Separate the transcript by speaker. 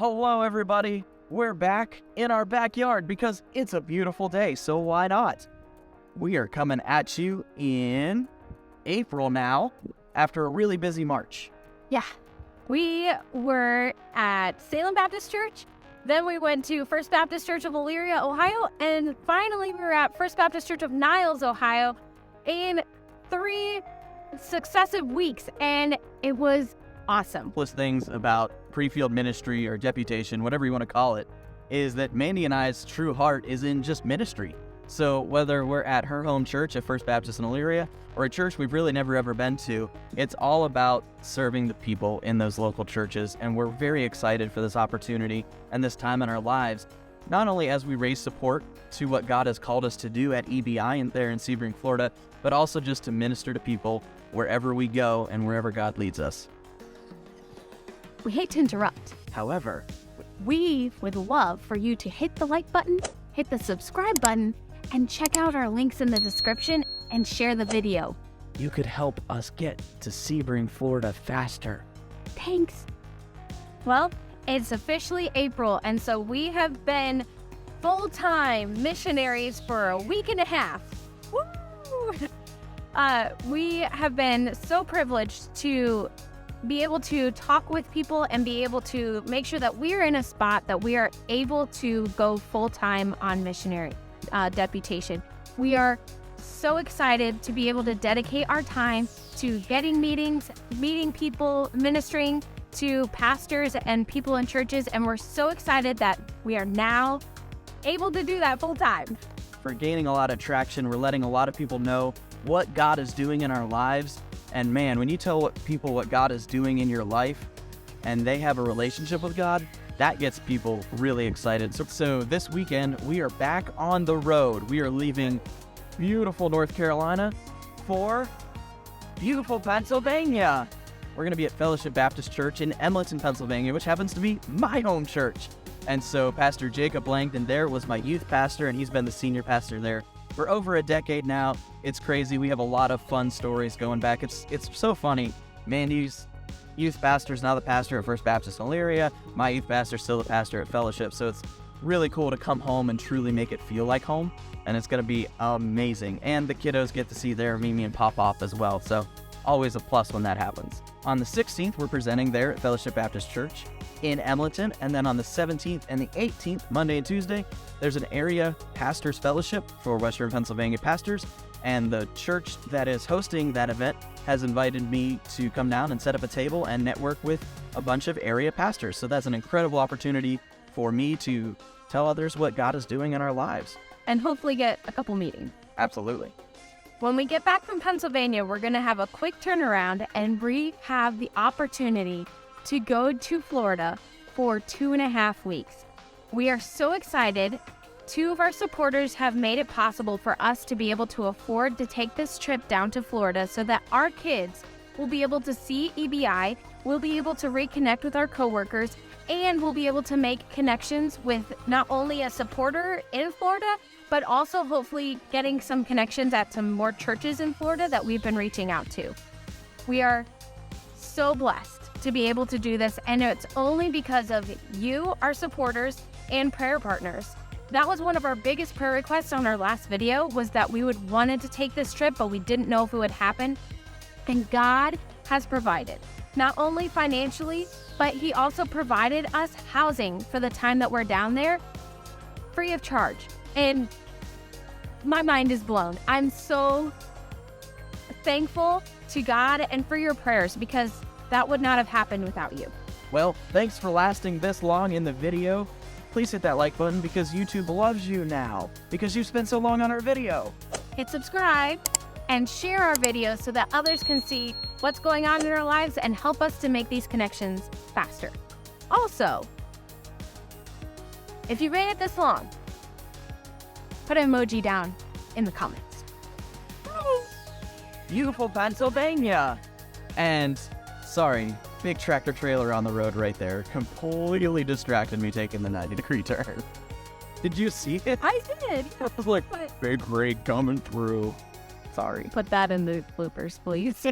Speaker 1: Hello, everybody. We're back in our backyard because it's a beautiful day, so why not? We are coming at you in April now, after a really busy March.
Speaker 2: Yeah. We were at Salem Baptist Church, then we went to First Baptist Church of Elyria, Ohio, and finally we were at First Baptist Church of Niles, Ohio, in 3 successive weeks, and it was awesome.
Speaker 1: Plus things about pre-field ministry or deputation, whatever you want to call it, is that Mandy and I's true heart is in just ministry. So whether we're at her home church at First Baptist in Elyria or a church we've really never ever been to, it's all about serving the people in those local churches. And we're very excited for this opportunity and this time in our lives, not only as we raise support to what God has called us to do at EBI there in Sebring, Florida, but also just to minister to people wherever we go and wherever God leads us.
Speaker 2: We hate to interrupt.
Speaker 1: However,
Speaker 2: we would love for you to hit the like button, hit the subscribe button, and check out our links in the description and share the video.
Speaker 1: you could help us get to Sebring, Florida faster.
Speaker 2: Thanks. Well, it's officially April, and so we have been full-time missionaries for a week and a half. Woo! We have been so privileged to be able to talk with people and be able to make sure that we're in a spot that we are able to go full-time on missionary deputation. We are so excited to be able to dedicate our time to getting meetings, meeting people, ministering to pastors and people in churches, and we're so excited that we are now able to do that full-time.
Speaker 1: For gaining a lot of traction, we're letting a lot of people know what God is doing in our lives. And man, when you tell people what God is doing in your life and they have a relationship with God, that gets people really excited. So this weekend, we are back on the road. We are leaving beautiful North Carolina for beautiful Pennsylvania. We're going to be at Fellowship Baptist Church in Embleton, Pennsylvania, which happens to be my home church. And so Pastor Jacob Langdon there was my youth pastor, and he's been the senior pastor there for over a decade now. It's crazy. We have a lot of fun stories going back. It's so funny. Mandy's youth pastor is now the pastor at First Baptist in Elyria. My youth pastor is still the pastor at Fellowship. So it's really cool to come home and truly make it feel like home. And it's going to be amazing. And the kiddos get to see their Mimi and Pop-Off as well. So always a plus when that happens. On the 16th, we're presenting there at Fellowship Baptist Church in Embleton, and then on the 17th and the 18th, Monday and Tuesday, there's an area pastors fellowship for Western Pennsylvania pastors, and the church that is hosting that event has invited me to come down and set up a table and network with a bunch of area pastors. So that's an incredible opportunity for me to tell others what God is doing in our lives.
Speaker 2: And hopefully get a couple meetings.
Speaker 1: Absolutely.
Speaker 2: When we get back from Pennsylvania, we're going to have a quick turnaround, and we have the opportunity to go to Florida for 2.5 weeks. We are so excited. 2 of our supporters have made it possible for us to be able to afford to take this trip down to Florida so that our kids will be able to see EBI, we'll be able to reconnect with our coworkers, and we'll be able to make connections with not only a supporter in Florida, but also hopefully getting some connections at some more churches in Florida that we've been reaching out to. We are so blessed to be able to do this, and it's only because of you, our supporters, and prayer partners. That was one of our biggest prayer requests on our last video, was that we wanted to take this trip, but we didn't know if it would happen. And God has provided, not only financially, but He also provided us housing for the time that we're down there, free of charge. And my mind is blown. I'm so thankful to God and for your prayers, because that would not have happened without you.
Speaker 1: Well, thanks for lasting this long in the video. Please hit that like button because YouTube loves you now, because you spent so long on our video.
Speaker 2: Hit subscribe and share our videos so that others can see what's going on in our lives and help us to make these connections faster. Also, if you made it this long, put an emoji down in the comments.
Speaker 1: Beautiful Pennsylvania. And sorry, big tractor trailer on the road right there completely distracted me taking the 90-degree turn. Did you see it?
Speaker 2: I did.
Speaker 1: I was like, big rig coming through. Sorry.
Speaker 2: Put that in the bloopers, please.